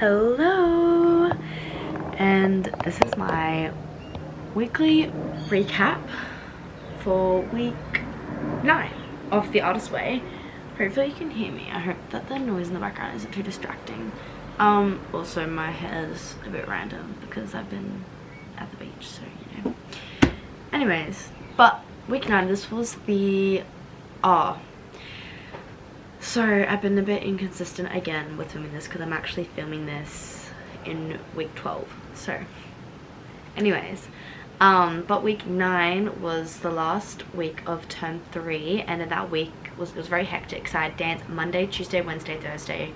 Hello, and this is my weekly recap for week 9 of The Artist Way. Hopefully you can hear me. I hope that the noise in the background isn't too distracting. Also my hair is a bit random because I've been at the beach, so you know. Anyways, but week 9, this was the so I've been a bit inconsistent again with filming this because I'm actually filming this in week 12. So anyways, but week 9 was the last week of term 3, and in that week it was very hectic. So I had dance Monday, Tuesday, Wednesday, Thursday,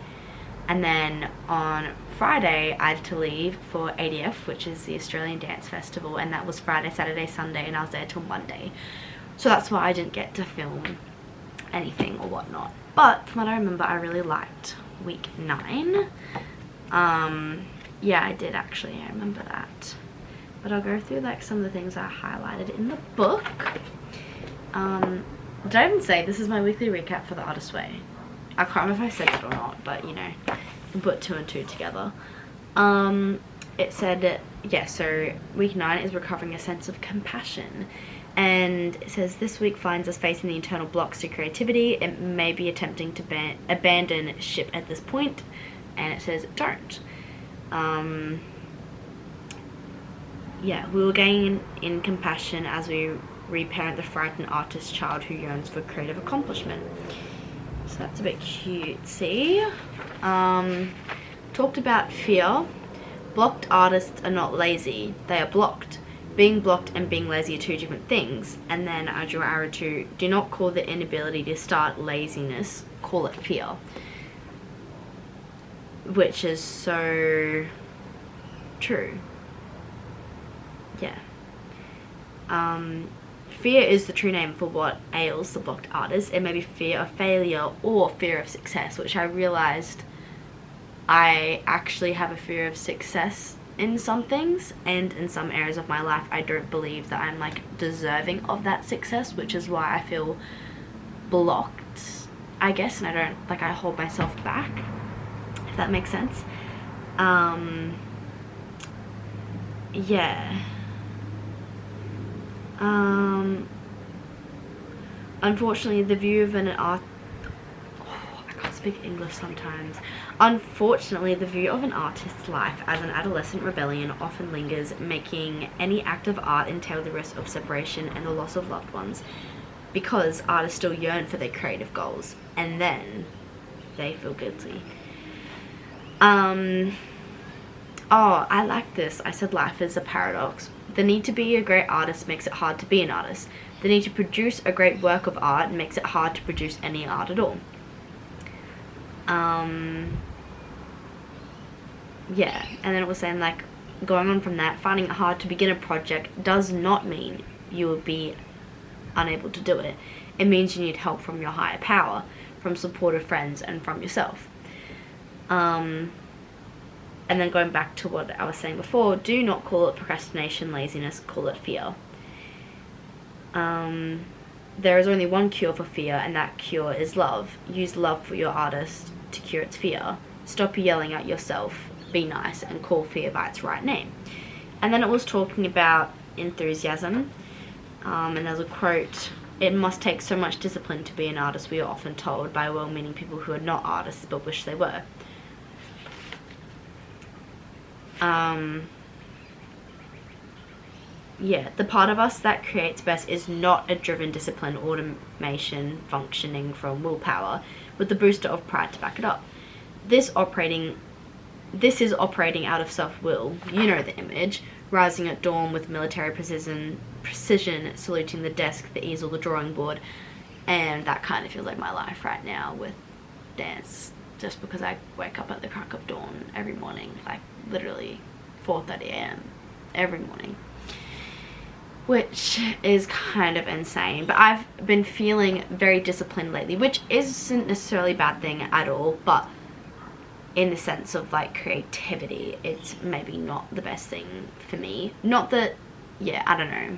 and then on Friday I had to leave for ADF, which is the Australian Dance Festival, and that was Friday, Saturday, Sunday, and I was there till Monday. So that's why I didn't get to film anything or whatnot. But from what I remember, I really liked week 9. Yeah, I did actually, I remember that. But I'll go through like some of the things I highlighted in the book. Did I even say this is my weekly recap for The Artist Way? I can't remember if I said it or not, but you know, you can put 2 and 2 together. It said, yeah, so week 9 is recovering a sense of compassion. And it says, this week finds us facing the internal blocks to creativity. It may be attempting to abandon ship at this point. And it says, don't. Yeah, we will gain in compassion as we reparent the frightened artist child who yearns for creative accomplishment. So that's a bit cutesy. Talked about fear. Blocked artists are not lazy. They are blocked. Being blocked and being lazy are 2 different things. And then I drew an arrow to, do not call the inability to start laziness, call it fear. Which is so true. Yeah. Fear is the true name for what ails the blocked artist. It may be fear of failure or fear of success, which I realized I actually have a fear of success in some things, and in some areas of my life I don't believe that I'm like deserving of that success, which is why I feel blocked, I guess, and I don't like, I hold myself back, if that makes sense. Yeah. Unfortunately the view of an art I can't speak English sometimes. Unfortunately, the view of an artist's life as an adolescent rebellion often lingers, making any act of art entail the risk of separation and the loss of loved ones, because artists still yearn for their creative goals, and then they feel guilty. Oh, I like this. I said life is a paradox. The need to be a great artist makes it hard to be an artist. The need to produce a great work of art makes it hard to produce any art at all. Yeah, and then it was saying, like, going on from that, finding it hard to begin a project does not mean you will be unable to do it. It means you need help from your higher power, from supportive friends, and from yourself. And then going back to what I was saying before, do not call it procrastination, laziness, call it fear. There is only one cure for fear, and that cure is love. Use love for your artist to cure its fear. Stop yelling at yourself, be nice, and call fear by its right name. And then it was talking about enthusiasm, and there's a quote, it must take so much discipline to be an artist, we are often told by well-meaning people who are not artists but wish they were. Yeah, the part of us that creates best is not a driven discipline, automation functioning from willpower, with the booster of pride to back it up. This is operating out of self-will. You know the image. Rising at dawn with military precision, saluting the desk, the easel, the drawing board. And that kind of feels like my life right now with dance. Just because I wake up at the crack of dawn every morning. Like literally 4:30 a.m. every morning. Which is kind of insane. But I've been feeling very disciplined lately, which isn't necessarily a bad thing at all, but in the sense of like creativity, it's maybe not the best thing for me. Not that, yeah, I don't know.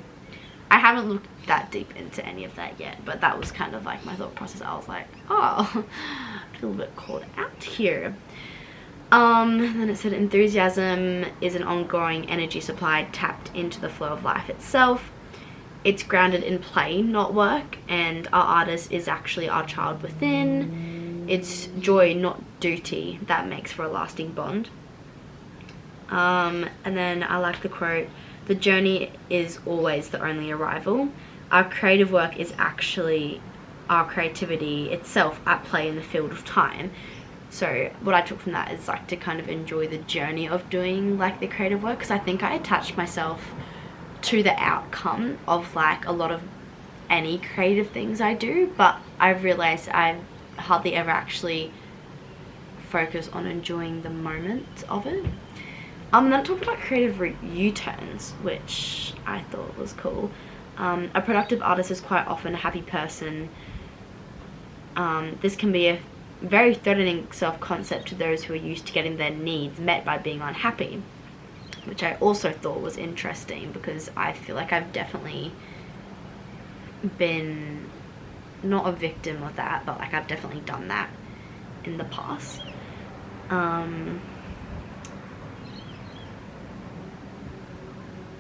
I haven't looked that deep into any of that yet, but that was kind of like my thought process. I was like, oh, I feel a bit called out here. Then it said enthusiasm is an ongoing energy supply tapped into the flow of life itself. It's grounded in play, not work, and our artist is actually our child within. It's joy, not duty, that makes for a lasting bond. And then I like the quote, the journey is always the only arrival. Our creative work is actually our creativity itself at play in the field of time. So what I took from that is like to kind of enjoy the journey of doing like the creative work, because I think I attached myself to the outcome of like a lot of any creative things I do, but I've realized I hardly ever actually focus on enjoying the moment of it. Then it talked about creative U-turns, which I thought was cool. A productive artist is quite often a happy person. This can be a very threatening self-concept to those who are used to getting their needs met by being unhappy, which I also thought was interesting, because I feel like I've definitely been not a victim of that, but like I've definitely done that in the past.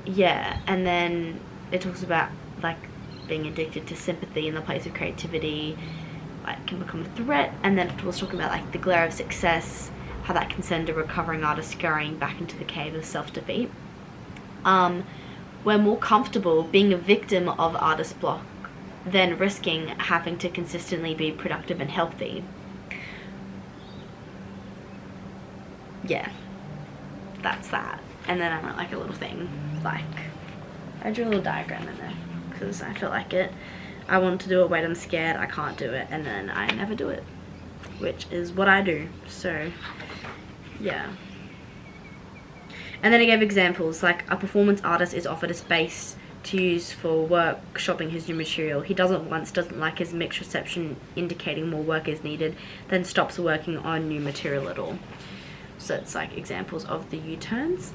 Yeah, and then it talks about like being addicted to sympathy in the place of creativity, like can become a threat. And then it was talking about like the glare of success, how that can send a recovering artist scurrying back into the cave of self-defeat. We're more comfortable being a victim of artist block than risking having to consistently be productive and healthy. Yeah, that's that. And then I wrote like a little thing, like I drew a little diagram in there because I feel like it. I want to do it, wait, I'm scared, I can't do it, and then I never do it, which is what I do. So yeah. And then I gave examples, like a performance artist is offered a space to use for workshopping his new material. He doesn't like his mix reception indicating more work is needed, then stops working on new material at all. So it's like examples of the U-turns.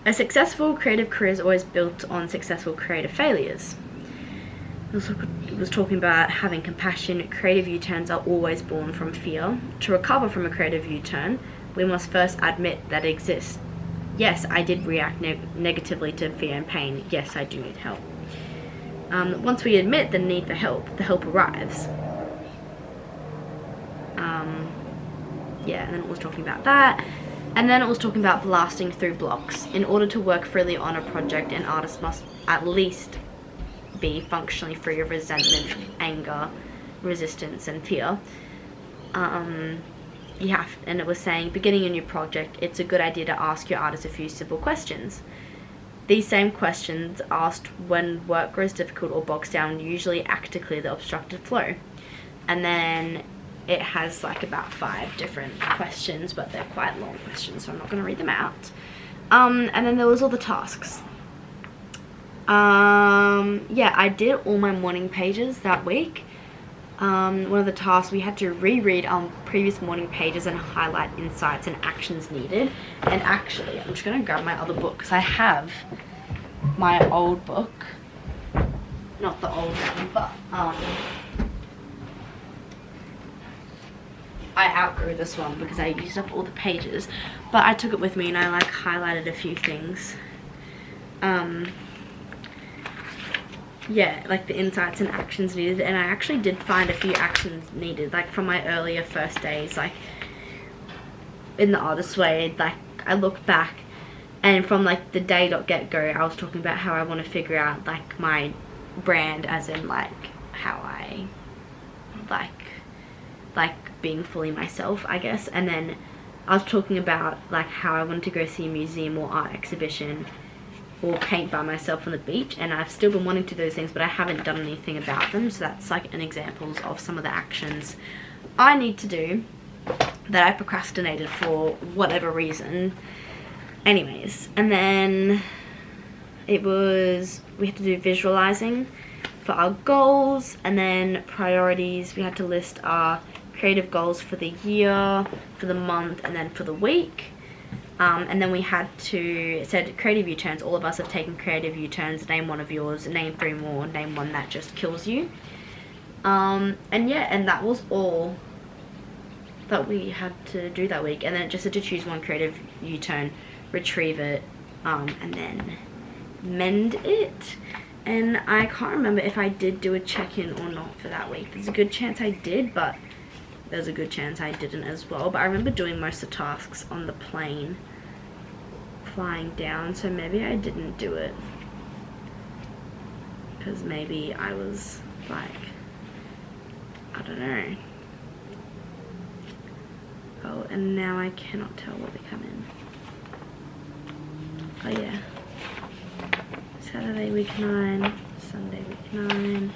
A successful creative career is always built on successful creative failures. It was talking about having compassion. Creative U-turns are always born from fear. To recover from a creative U-turn, we must first admit that it exists. Yes, I did react negatively to fear and pain. Yes, I do need help. Once we admit the need for help, the help arrives. Yeah, and then it was talking about that. And then it was talking about blasting through blocks. In order to work freely on a project, an artist must at least be functionally free of resentment, anger, resistance, and fear. And it was saying, beginning a new project, it's a good idea to ask your artist a few simple questions. These same questions asked when work grows difficult or bogs down usually act to clear the obstructed flow. And then it has like about 5 different questions, but they're quite long questions, so I'm not going to read them out. And then there was all the tasks. Yeah, I did all my morning pages that week. One of the tasks, we had to reread previous morning pages and highlight insights and actions needed. And actually, I'm just going to grab my other book, because I have my old book. Not the old one, but I outgrew this one because I used up all the pages, but I took it with me and I like highlighted a few things. Yeah, like the insights and actions needed, and I actually did find a few actions needed, like from my earlier first days, like in the artist way. Like I look back, and from like the day.get-go, I was talking about how I want to figure out like my brand, as in like how I like being fully myself, I guess. And then I was talking about like how I wanted to go see a museum or art exhibition or paint by myself on the beach, and I've still been wanting to do those things, but I haven't done anything about them. So that's like an example of some of the actions I need to do that I procrastinated for whatever reason. Anyways, and then we had to do visualizing for our goals, and then priorities. We had to list our creative goals for the year, for the month, and then for the week. And then we had to, it said creative U-turns. All of us have taken creative U-turns. Name one of yours, name 3 more, name one that just kills you. And yeah, and that was all that we had to do that week, and then it just had to choose one creative U-turn, retrieve it, and then mend it. And I can't remember if I did do a check-in or not for that week. There's a good chance I did, but there's a good chance I didn't as well. But I remember doing most of the tasks on the plane flying down, so maybe I didn't do it because maybe I was like, I don't know. Oh, and now I cannot tell what we come in. Oh yeah, Saturday week 9, Sunday week 9.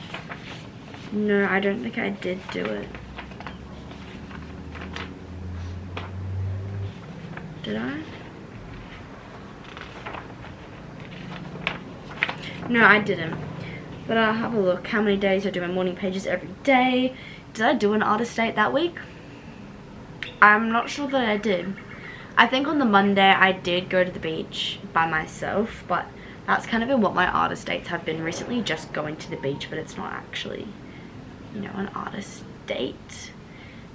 No, I don't think I did do it. Did I? No, I didn't. But I'll have a look how many days I do my morning pages every day. Did I do an artist date that week? I'm not sure that I did. I think on the Monday I did go to the beach by myself, but that's kind of been what my artist dates have been recently, just going to the beach, but it's not actually, you know, an artist date,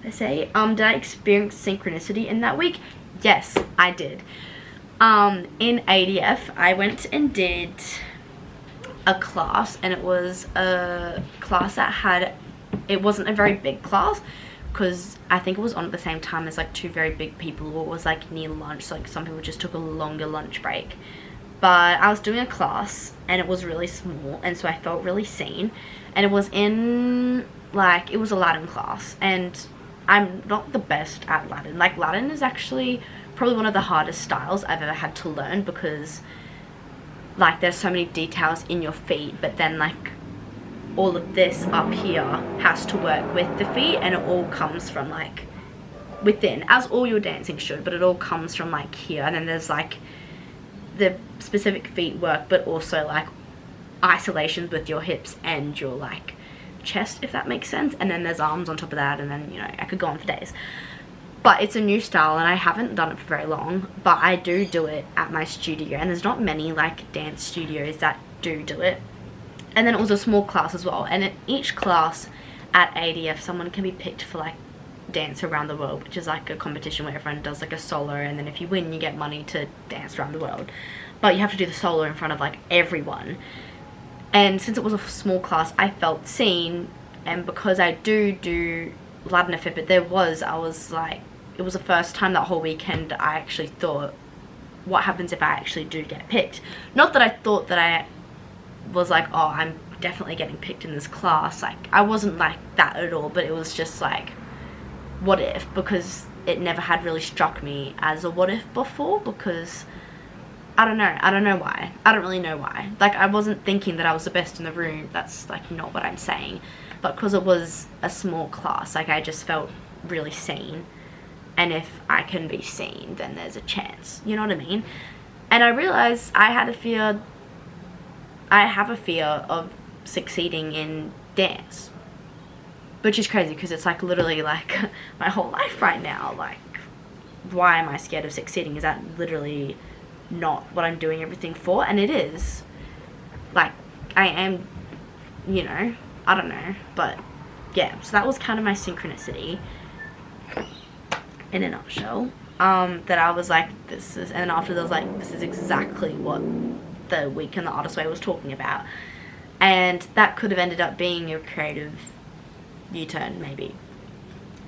they say. Did I experience synchronicity in that week? Yes, I did. In ADF, I went and did a class, and it was a class that had, it wasn't a very big class, because I think it was on at the same time as like 2 very big people, or it was like near lunch, so like some people just took a longer lunch break. But I was doing a class and it was really small, and so I felt really seen, and it was in like, it was a Latin class, and I'm not the best at Latin. Like, Latin is actually probably one of the hardest styles I've ever had to learn, because like there's so many details in your feet, but then like all of this up here has to work with the feet, and it all comes from like within, as all your dancing should, but it all comes from like here, and then there's like the specific feet work, but also like isolations with your hips and your like chest, if that makes sense, and then there's arms on top of that, and then, you know, I could go on for days. But it's a new style, and I haven't done it for very long, but I do it at my studio, and there's not many like dance studios that do it. And then it was a small class as well, and in each class at ADF someone can be picked for like Dance Around the World, which is like a competition where everyone does like a solo, and then if you win you get money to dance around the world, but you have to do the solo in front of like everyone. And since it was a small class, I felt seen, and because I do Latin a fair bit, I was like, it was the first time that whole weekend I actually thought, what happens if I actually do get picked? Not that I thought that I was like, oh, I'm definitely getting picked in this class. Like, I wasn't like that at all, but it was just like, what if? Because it never had really struck me as a what if before, because I don't know why. I don't really know why. Like, I wasn't thinking that I was the best in the room. That's like not what I'm saying. But because it was a small class, like, I just felt really seen. And if I can be seen, then there's a chance. You know what I mean? And I realized I have a fear of succeeding in dance. Which is crazy, because it's like literally like my whole life right now. Like, why am I scared of succeeding? Is that literally not what I'm doing everything for? And it is. Like, I am, you know, I don't know, but yeah, so that was kind of my synchronicity in a nutshell. That I was like, this is, and then after I was like, this is exactly what the week in the Artist Way was talking about. And that could have ended up being a creative U-turn, maybe.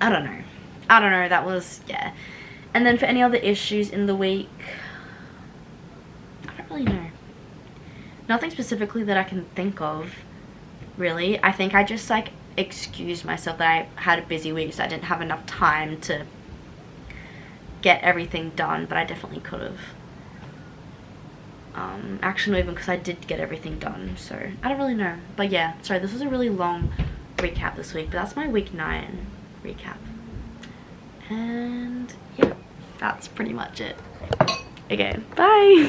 I don't know, that was, yeah. And then for any other issues in the week, I don't really know. Nothing specifically that I can think of, really. I think I just like excused myself that I had a busy week, so I didn't have enough time to get everything done, but I definitely could have. Actually, not even, because I did get everything done, so I don't really know. But yeah, sorry, this was a really long recap this week, but that's my week 9 recap. And yeah, that's pretty much it. Okay, bye!